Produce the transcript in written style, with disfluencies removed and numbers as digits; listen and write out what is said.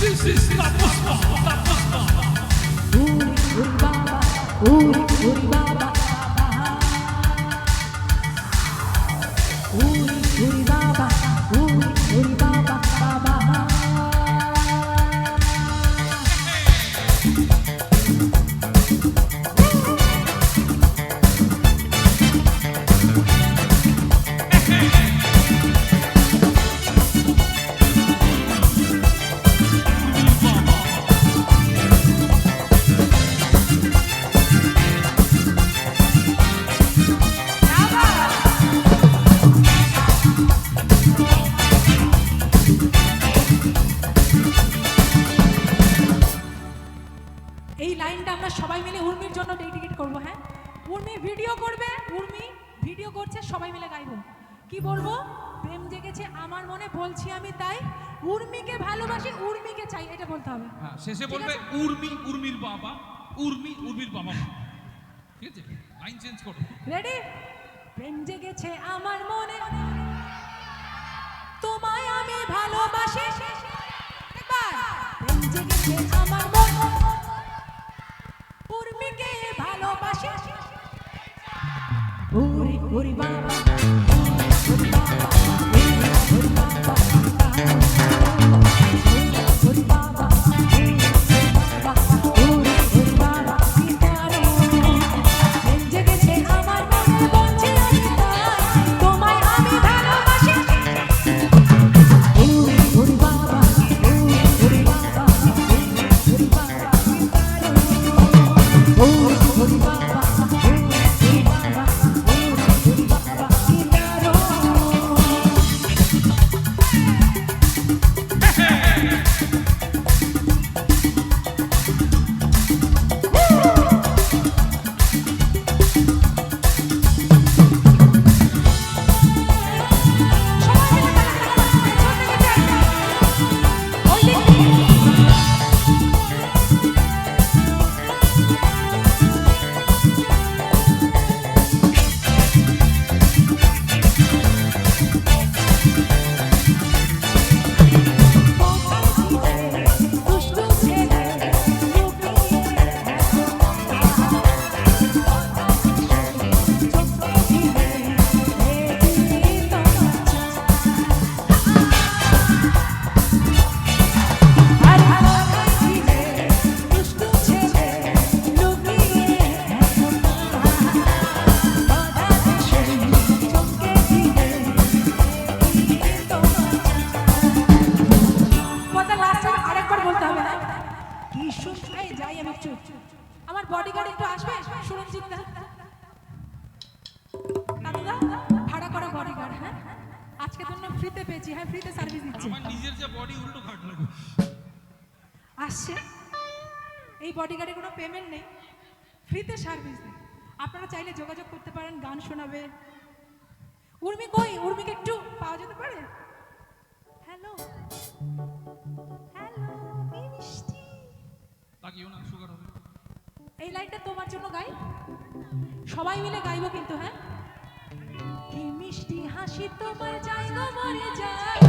This is Tapusma, Tapusma. Uri uri baba, uri uri baba, uri uri baba, uri uri baba, baba. এই লাইনটা আমরা সবাই মিলে উর্মির জন্য ডেডিকেট করব। হ্যাঁ, উর্মি ভিডিও করবে, উর্মি ভিডিও করছে, সবাই মিলে গাইবো। কি বলবো? প্রেম জেগেছে আমার মনে, বলছি আমি তাই, উর্মিকে ভালোবাসি, উর্মিকে চাই, এটা বলতে হবে। হ্যাঁ, শেষে বলবে উর্মি উর্মির বাবা, উর্মি উর্মির বাবা মা। ঠিক আছে, লাইন চেঞ্জ করো। রেডি? প্রেম জেগেছে আমার মনে, তোমায় আমি ভালোবাসি। একবার প্রেম জেগেছে আমার মনে, উর্মিকে ভালোবাসি। উরি উরি বাবা, উরি বাবা, উরি বাবা, উরি বাবা, উরি বাবা, কিতারো। প্রেম জেগেছে আমার মনে, বলছি আমি তাই, তোমায় আমি ভালোবাসি। উরি উরি বাবা, উরি বাবা, উরি বাবা, কিতারো। উরি বাবা, আমার বডিগার্ড একটু আসবে, সুরঞ্জিত দা, দাদা ভাড়া করা বডিগার্ড। হ্যাঁ, আজকে জন্য ফ্রিতে পেয়েছি। হ্যাঁ, ফ্রিতে সার্ভিস দিচ্ছি। আমার নিজের যে বডি উল্টো খাট লাগবে। আসছে, এই বডিগার্ডে কোনো পেমেন্ট নেই, ফ্রিতে সার্ভিস দেয়। আপনারা চাইলে যোগাযোগ করতে পারেন, গান শোনাবে। উর্মি কই? উর্মিকে একটু পাওয়া যেতে পারে? হ্যালো হ্যালো, কি মিষ্টি। তাকিও না, সুগার হবে। এই লাইনটা তোমার জন্য গাই, সবাই মিলে গাইবো কিন্তু। হ্যাঁ, কি মিষ্টি হাসি তোমার, যাই গো মরে যায়।